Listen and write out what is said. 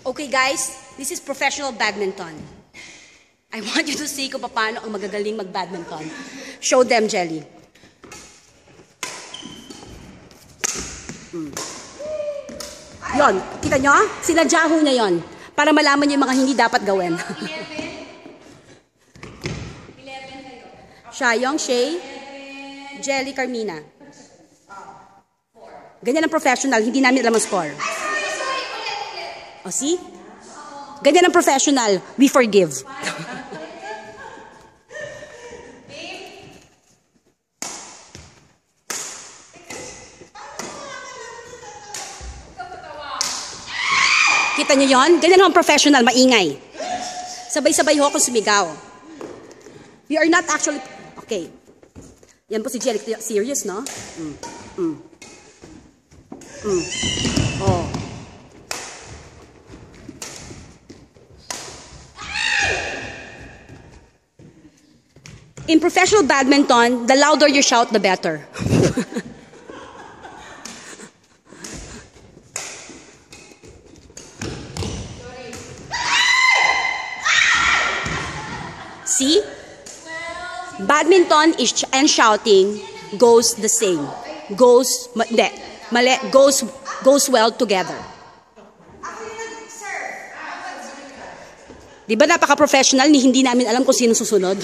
Okay guys, this is professional badminton. I want you to see kung paano ang magagaling mag-badminton. Show them, Jelly. Yon, kita nyo? Sinadya ho niya yon. Para malaman niyo yung mga hindi dapat gawin. 11 kayo. Shayong, Shay, Jelly, Carmina. Ganyan ang professional, hindi namin alam ang score. O, see? Ganyan ang professional, we forgive. Kita niyo yon? Ganyan ang professional, maingay. Sabay-sabay ho akong sumigaw. We are not actually... Okay. Yan po si Jelly. Serious, no? Oh. In professional badminton, the louder you shout, the better. See? Badminton and shouting goes the same. Goes well together. Di ba napaka-professional ni hindi namin alam kung sino susunod?